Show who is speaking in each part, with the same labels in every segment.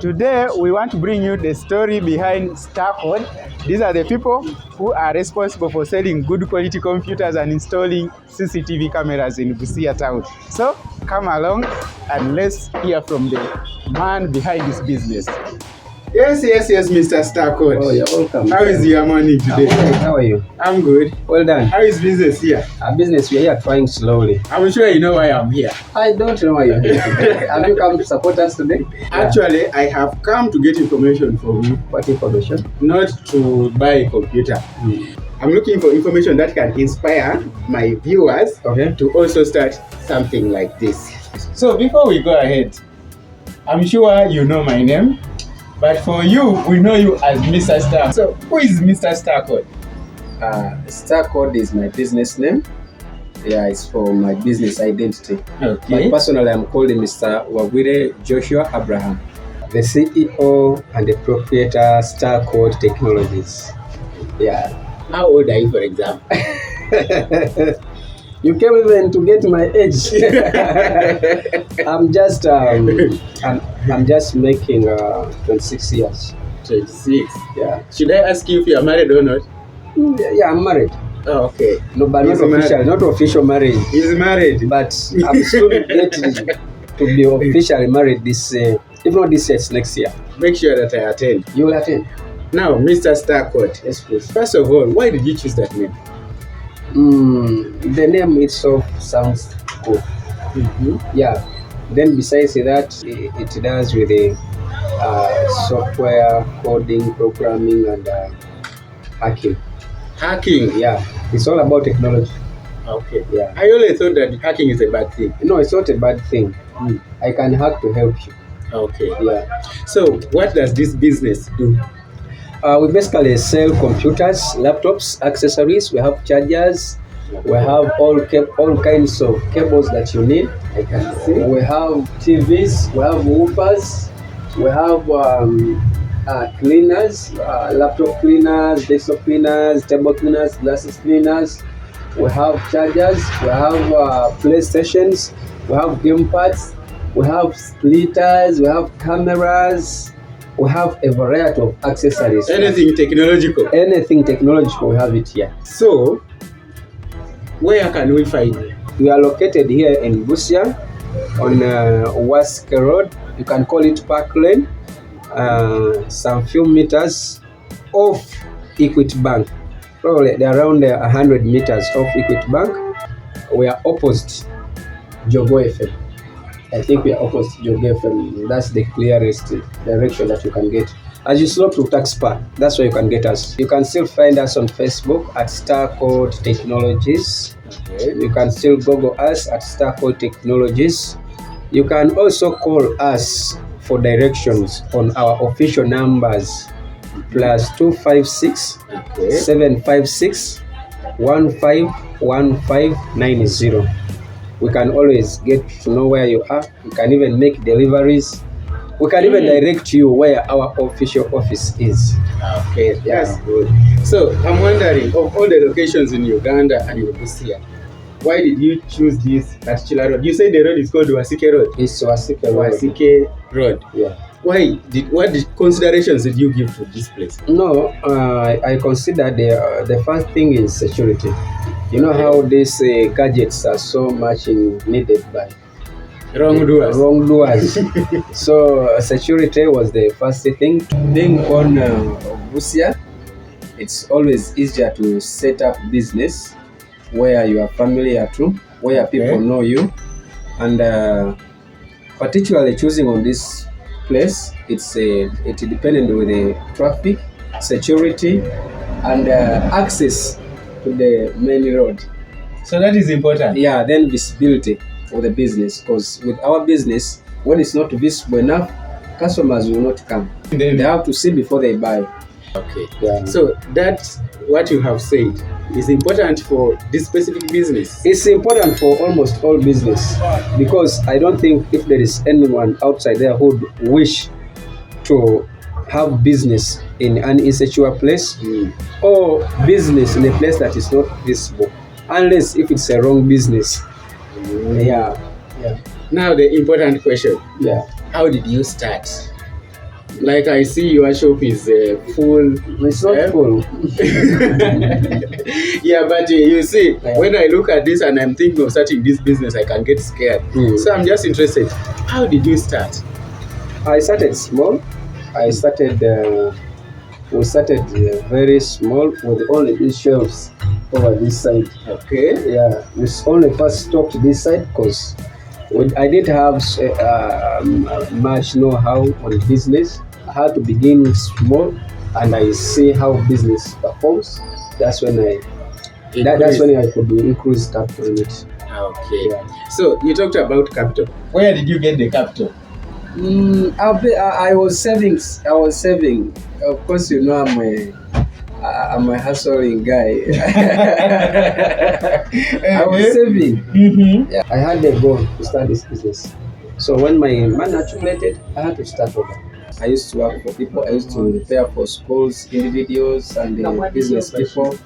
Speaker 1: Today, we want to bring you the story behind StarCode. These are the people who are responsible for selling good quality computers and installing CCTV cameras in Busia town. So, come along and let's hear from the man behind this business. Yes, Mr. StarCode.
Speaker 2: Oh, you're welcome.
Speaker 1: How is your morning today?
Speaker 2: How are you?
Speaker 1: I'm good.
Speaker 2: Well done.
Speaker 1: How is business here?
Speaker 2: Our business, we are here trying slowly.
Speaker 1: I'm sure you know why I'm here.
Speaker 2: I don't know why you're here today. Have you come to support us today?
Speaker 1: Actually, I have come to get information from you.
Speaker 2: What information?
Speaker 1: Not to buy a computer. I'm looking for information that can inspire my viewers to also start something like this. So before we go ahead, I'm sure you know my name, but for you, we know you as Mr. Star. So who is Mr. StarCode?
Speaker 2: StarCode is my business name. Yeah, it's for my business identity.
Speaker 1: Okay.
Speaker 2: But personally, I'm called Mr. Wagwire Joshua Abraham, the CEO and the proprietor StarCode Technologies. Yeah.
Speaker 1: How old are you, for example?
Speaker 2: You came even to get my age. I'm just making 26 years.
Speaker 1: 26.
Speaker 2: Yeah.
Speaker 1: Should I ask you if you are married or not?
Speaker 2: Yeah, I'm married.
Speaker 1: Oh, okay.
Speaker 2: No, but not official marriage.
Speaker 1: He's married.
Speaker 2: But I'm still getting to be officially married this, if not this year, it's next year.
Speaker 1: Make sure that I attend.
Speaker 2: You will attend.
Speaker 1: Now, Mr. StarCode.
Speaker 2: Yes, please.
Speaker 1: First of all, why did you choose that name?
Speaker 2: The name itself sounds good. Yeah. Then besides that, it does with the software, coding, programming, and hacking.
Speaker 1: Hacking?
Speaker 2: Yeah. It's all about technology.
Speaker 1: Okay.
Speaker 2: Yeah.
Speaker 1: I always thought that hacking is a bad thing.
Speaker 2: No, it's not a bad thing. I can hack to help you.
Speaker 1: Okay.
Speaker 2: Yeah.
Speaker 1: So, what does this business do?
Speaker 2: We basically sell computers, laptops, accessories. We have chargers. We have all kinds of cables that you need. I can see. We have TVs. We have woofers. We have cleaners, laptop cleaners, desktop cleaners, table cleaners, glasses cleaners. We have chargers. We have PlayStations. We have game pads. We have splitters. We have cameras. We have a variety of accessories.
Speaker 1: Anything technological?
Speaker 2: Anything technological, we have it here.
Speaker 1: So, where can we find you?
Speaker 2: We are located here in Busia on Waske Road. You can call it Park Lane. Some few meters off Equity Bank. Probably they're around 100 meters off Equity Bank. We are opposite Jogo FM. I think we are opposite Jogo FM. That's the clearest direction that you can get. As you slope to Tax Park, that's where you can get us. You can still find us on Facebook at StarCode Technologies. Okay. You can still Google us at StarCode Technologies. You can also call us for directions on our official numbers +256 756 151590. We can always get to know where you are. We can even make deliveries. We can even direct you where our official office is.
Speaker 1: Okay, that's good. So I'm wondering, of all the locations in Uganda and in Busia, why did you choose this particular road? You said the road is called Wasike Road.
Speaker 2: It's Wasike Road.
Speaker 1: Wasike Road.
Speaker 2: Yeah.
Speaker 1: What considerations did you give to this place?
Speaker 2: No, I consider the first thing is security. You know how these gadgets are so much needed by wrongdoers. So security was the first thing. Being on Busia, it's always easier to set up business where you are familiar to, where people know you, and particularly choosing on this place, it depended with the traffic, security, and access to the main road.
Speaker 1: So that is important.
Speaker 2: Yeah, then visibility for the business, because with our business, when it's not visible enough, customers will not come. They have to see before they buy.
Speaker 1: Okay.
Speaker 2: Yeah.
Speaker 1: So that's what you have said is important for this specific business.
Speaker 2: It's important for almost all business, because I don't think if there is anyone outside there who would wish to have business in an insecure place or business in a place that is not visible, unless if it's a wrong business. Yeah.
Speaker 1: Now the important question.
Speaker 2: Yeah.
Speaker 1: How did you start? Like I see your shop is full.
Speaker 2: It's not full.
Speaker 1: Yeah, but you see, when I look at this and I'm thinking of starting this business, I can get scared. So I'm just interested. How did you start?
Speaker 2: I started small. We started very small with only these shelves over this side.
Speaker 1: Okay.
Speaker 2: Yeah, we only first stopped this side because I didn't have much know-how on business. I had to begin small, and I see how business performs. That's when I could increase capital in it.
Speaker 1: Okay.
Speaker 2: Yeah.
Speaker 1: So you talked about capital. Where did you get the capital?
Speaker 2: I was saving. Of course, you know I'm a hustling guy. I was saving. Yeah, I had a goal to start this business. So when my money accumulated, I had to start over. I used to work for people. I used to prepare for schools, individuals, and business people,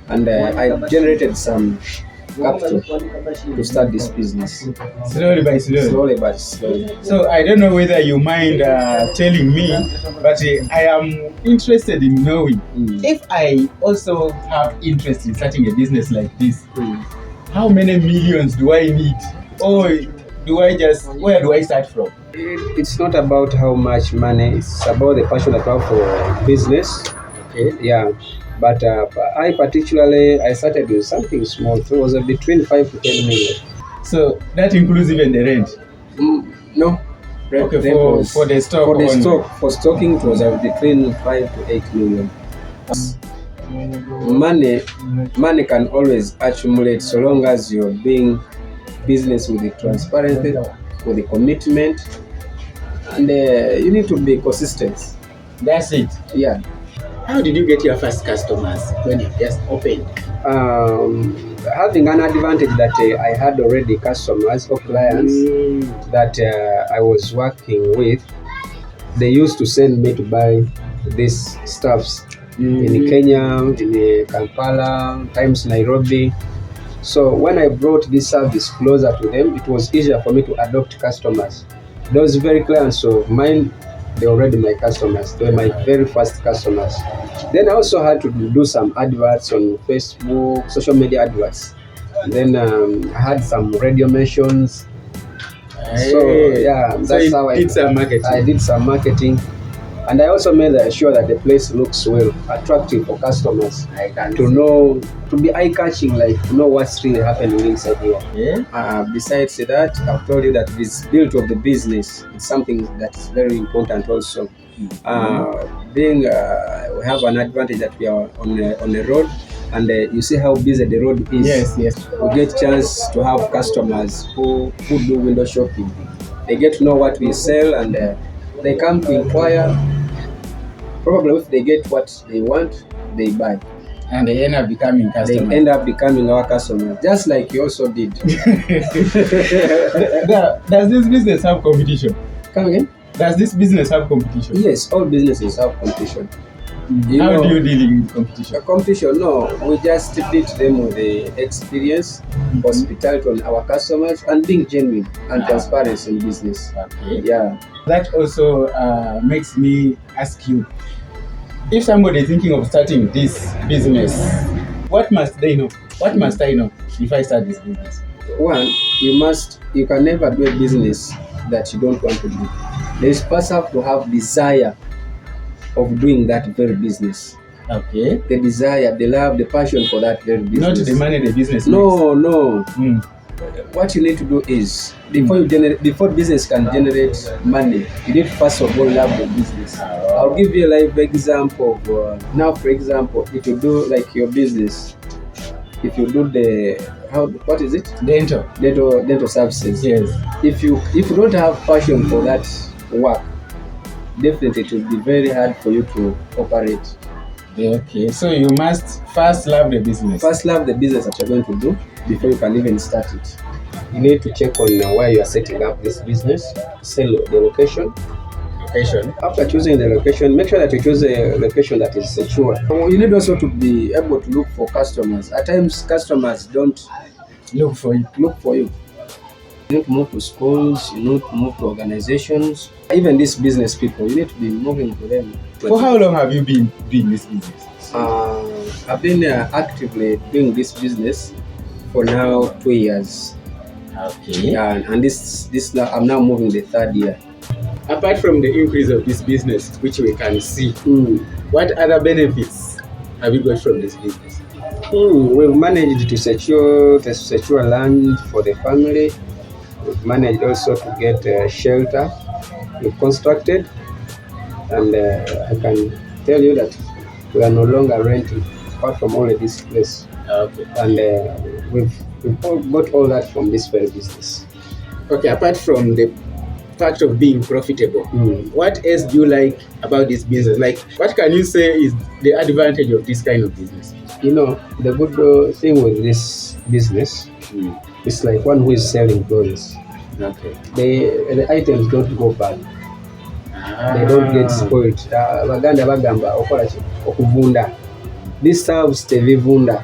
Speaker 2: and I generated some capital to start this business.
Speaker 1: Slowly by slowly.
Speaker 2: Slowly but slowly.
Speaker 1: So I don't know whether you mind telling me, but I am interested in knowing if I also have interest in starting a business like this. How many millions do I need? Or where do I start from?
Speaker 2: It's not about how much money. It's about the passion I have for business.
Speaker 1: Okay.
Speaker 2: Yeah. But I started with something small. So it was between 5 to 10 million.
Speaker 1: So that includes even the rent?
Speaker 2: No.
Speaker 1: Okay, for the stock.
Speaker 2: For stocking, it was between 5 to 8 million. Money can always accumulate so long as you're doing business with the transparency, with the commitment, and you need to be consistent.
Speaker 1: That's it.
Speaker 2: Yeah.
Speaker 1: How did you get your first customers when you just opened?
Speaker 2: Having an advantage that I had already customers or clients that I was working with, they used to send me to buy these stuffs in Kenya, in Kampala, times Nairobi. So when I brought this service closer to them, it was easier for me to adopt customers. Those very clients of mine, they're already my customers. They were my very first customers. Then I also had to do some adverts on Facebook, social media adverts. And then I had some radio mentions. So yeah, that's how I did some marketing. I did some marketing. And I also made sure that the place looks well, attractive for customers to be eye-catching, like to know what's really happening inside here. Yeah. Besides that, I've told you that visibility of the business is something that's very important also. We have an advantage that we are on the road, and you see how busy the road is.
Speaker 1: Yes.
Speaker 2: We get chance to have customers who do window shopping. They get to know what we sell, and they come to inquire. Probably if they get what they want, they buy.
Speaker 1: And they end up becoming customers.
Speaker 2: They end up becoming our customers, just like you also did.
Speaker 1: Does this business have competition?
Speaker 2: Come again?
Speaker 1: Does this business have competition?
Speaker 2: Yes, all businesses have competition.
Speaker 1: How do you deal with competition?
Speaker 2: Competition, no. We just beat them with the experience, hospitality on our customers, and being genuine and transparent in business.
Speaker 1: Okay.
Speaker 2: Yeah.
Speaker 1: That also makes me ask you, if somebody is thinking of starting this business, what must they know? What must I know if I start this business?
Speaker 2: One, you can never do a business that you don't want to do. There is first have to have desire of doing that very business.
Speaker 1: Okay.
Speaker 2: The desire, the love, the passion for that very business.
Speaker 1: Not the money the business makes.
Speaker 2: No. What you need to do is, before business can generate money, you need first of all love the business. I'll give you a live example of, now for example, if you do like your business, if you do what is it? Dental services.
Speaker 1: Yes.
Speaker 2: If you don't have passion for that work, definitely it will be very hard for you to operate.
Speaker 1: Okay, so you must first love the business.
Speaker 2: First love the business that you're going to do before you can even start it. You need to check on where you are setting up this business, sell the location. After choosing the location, make sure that you choose a location that is secure. You need also to be able to look for customers. At times, customers don't
Speaker 1: look for you.
Speaker 2: You need to move to schools, you need to move to organizations. Even these business people, you need to be moving to them.
Speaker 1: For how long have you been doing this business?
Speaker 2: I've been actively doing this business for now 2 years.
Speaker 1: Okay.
Speaker 2: And this now I'm now moving the 3rd year.
Speaker 1: Apart from the increase of this business, which we can see, what other benefits have you got from this business?
Speaker 2: We've managed to secure land for the family. We've managed also to get shelter. We've constructed, and I can tell you that we are no longer renting, apart from all of this place.
Speaker 1: Okay.
Speaker 2: And we've got all that from this very business.
Speaker 1: Okay, apart from the fact of being profitable, what else do you like about this business? Like, what can you say is the advantage of this kind of business?
Speaker 2: You know, the good thing with this business, it's like one who is selling clothes.
Speaker 1: Okay.
Speaker 2: The items don't go bad. They don't get spoiled. Baganda bagamba okola ki okuvunda. This serves tebivunda.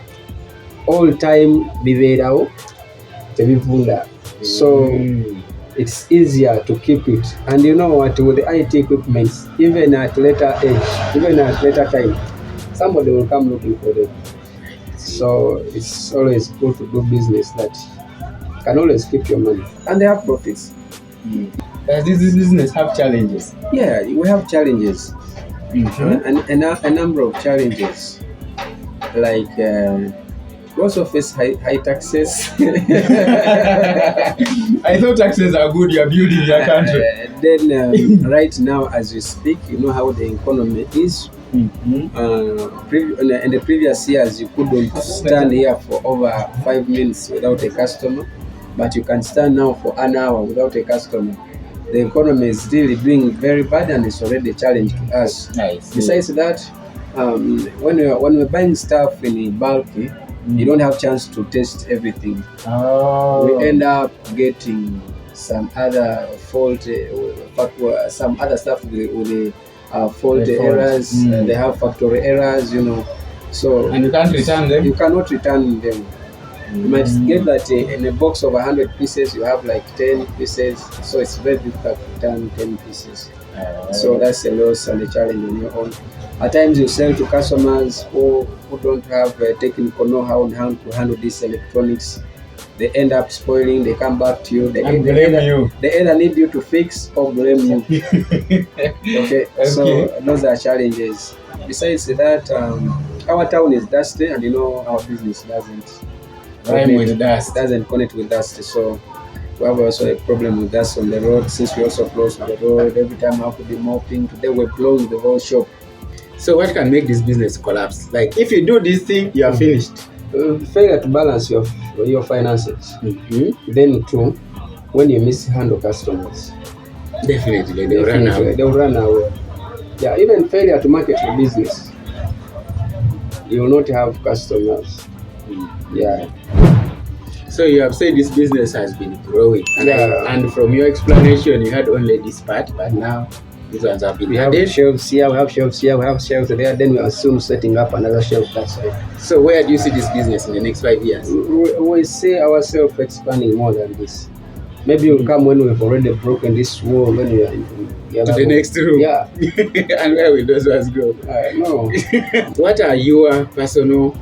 Speaker 2: All time bibeerawo tebivunda. So it's easier to keep it. And you know what, with the IT equipment, even at later age, even at later time, somebody will come looking for them. So it's always good to do business that can always keep your money. And they have profits.
Speaker 1: Does this business have challenges?
Speaker 2: Yeah, we have challenges. And a number of challenges. Like we also face high taxes.
Speaker 1: I thought taxes are good, you're building your country.
Speaker 2: Then right now, as we speak, you know how the economy is. In the previous years, you couldn't stand here for over 5 minutes without a customer, but you can stand now for an hour without a customer. The economy is really doing very bad, and it's already a challenge to us.
Speaker 1: Nice.
Speaker 2: Besides that, when we're buying stuff in bulk, you don't have chance to test everything. We end up getting some other fault, some other stuff with the fault errors. They have factory errors, you know. So
Speaker 1: and you can't return them.
Speaker 2: You cannot return them. You might get that in a box of 100 pieces, you have like 10 pieces. So it's very difficult to return 10 pieces. So that's a loss and a challenge on your own. At times you sell to customers who don't have technical know-how on how to handle these electronics. They end up spoiling, they come back to you. They either need you to fix or blame you. Okay, so those are challenges. Besides that, our town is dusty, and you know our business doesn't connect with dust. So we have also a problem with dust on the road, since we also close the road. Every time I have to be mopping. Today we're closing the whole shop.
Speaker 1: So what can make this business collapse? Like, if you do this thing, you are finished.
Speaker 2: Failure to balance your finances. Then too, when you mishandle customers,
Speaker 1: definitely they'll run away.
Speaker 2: They'll run away. Yeah, even failure to market your business. You will not have customers. Yeah.
Speaker 1: So you have said this business has been growing, and from your explanation, you had only this part, but now these ones have been added.
Speaker 2: We have shelves here, we have shelves here, we have shelves there. Then we are soon setting up another shelf that side.
Speaker 1: So where do you see this business in the next 5 years?
Speaker 2: We see ourselves expanding more than this. Maybe you'll come when we've already broken this wall, when we are in
Speaker 1: the next room.
Speaker 2: Yeah.
Speaker 1: And where will those ones go?
Speaker 2: No.
Speaker 1: What are your personal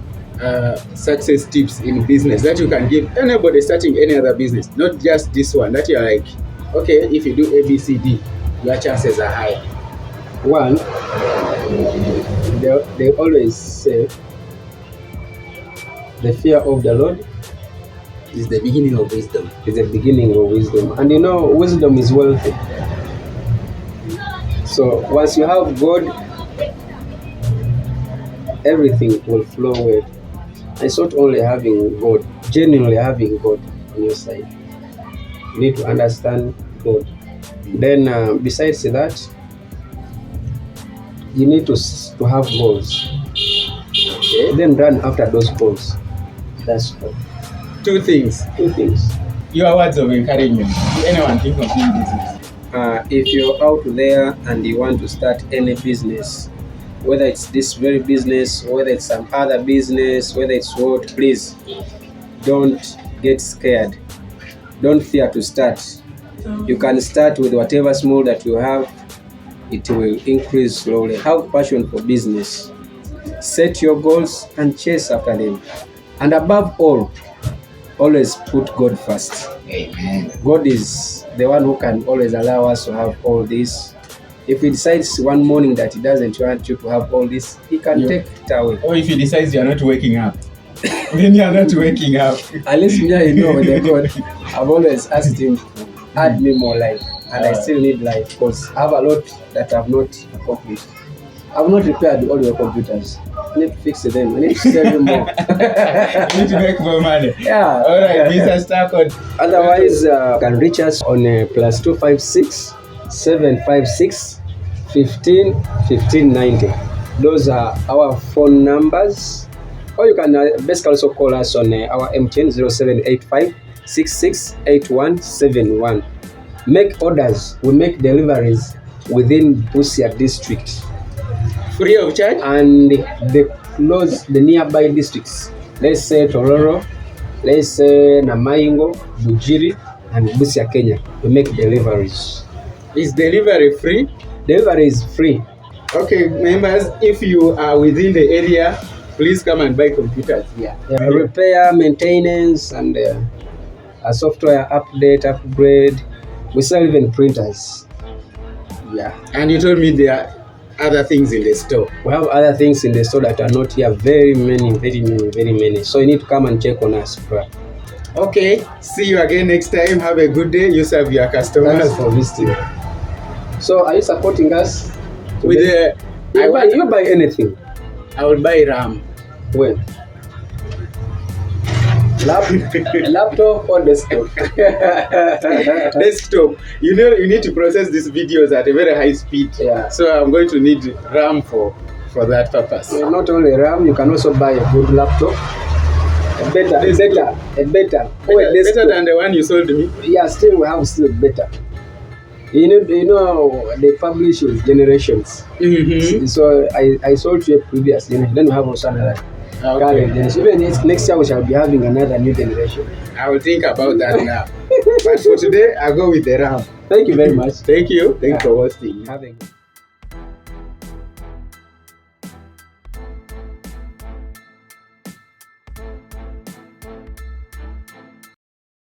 Speaker 1: success tips in business that you can give anybody starting any other business, not just this one, that you're like, okay, if you do ABCD, your chances are high?
Speaker 2: One, they always say the fear of the Lord
Speaker 1: is the beginning of wisdom.
Speaker 2: Is the beginning of wisdom. And you know, wisdom is wealthy. So once you have God, everything will flow well. It's not only having God, genuinely having God on your side. You need to understand God. Then besides that, you need to have goals. Okay. Then run after those goals. That's all.
Speaker 1: Two things. Your words of encouragement. Do anyone think of doing business?
Speaker 2: If you're out there and you want to start any business, whether it's this very business, whether it's some other business, whether it's what, please don't get scared. don't fear to start. You can start with whatever small that you have. It will increase slowly. Have passion for business. Set your goals and chase after them. And above all, always put God first.
Speaker 1: Amen.
Speaker 2: God is the one who can always allow us to have all this. If he decides one morning that he doesn't want you to have all this, he can take it away.
Speaker 1: Or if he decides you're not waking up, then you're not waking up.
Speaker 2: At least me, I know that God, I've always asked him to add me more life. And I still need life because I have a lot that I've not accomplished. I've not repaired all your computers. I need to fix them. I need to sell you more.
Speaker 1: You need to make more money.
Speaker 2: Yeah.
Speaker 1: All right, Mr. StarCode.
Speaker 2: Otherwise, you can reach us on +256 756 15 1590. Those are our phone numbers. Or you can basically also call us on our MTN 0785 668171. Make orders. We make deliveries within Busia district.
Speaker 1: Free of charge?
Speaker 2: And the nearby districts. Let's say Tororo, let's say Namaingo, Bujiri, and Busia, Kenya. We make deliveries.
Speaker 1: Is delivery free?
Speaker 2: Delivery is free.
Speaker 1: Okay, members, if you are within the area, please come and buy computers here.
Speaker 2: Repair, maintenance, and a software update, upgrade. We sell even printers. Yeah.
Speaker 1: And you told me there are other things in the store.
Speaker 2: We have other things in the store that are not here. Very many. So you need to come and check on us, bro.
Speaker 1: Okay. See you again next time. Have a good day. You serve your customers.
Speaker 2: Thanks for visiting. So are you supporting us?
Speaker 1: With
Speaker 2: you buy anything?
Speaker 1: I will buy RAM.
Speaker 2: When? Laptop or desktop?
Speaker 1: Desktop. You know, you need to process these videos at a very high speed.
Speaker 2: Yeah.
Speaker 1: So I'm going to need RAM for that purpose.
Speaker 2: Not only RAM, you can also buy a good laptop. Better than
Speaker 1: the one you sold me.
Speaker 2: Yeah, still we have still better. You know they publish with generations.
Speaker 1: Mm-hmm.
Speaker 2: So I sold to a previous generation. Then we have also another.
Speaker 1: Okay.
Speaker 2: Even next year we shall be having another new generation.
Speaker 1: I will think about that now. But for today, I'll go with the RAM.
Speaker 2: Thank you very much.
Speaker 1: Thank you. Thanks for hosting.
Speaker 2: Have a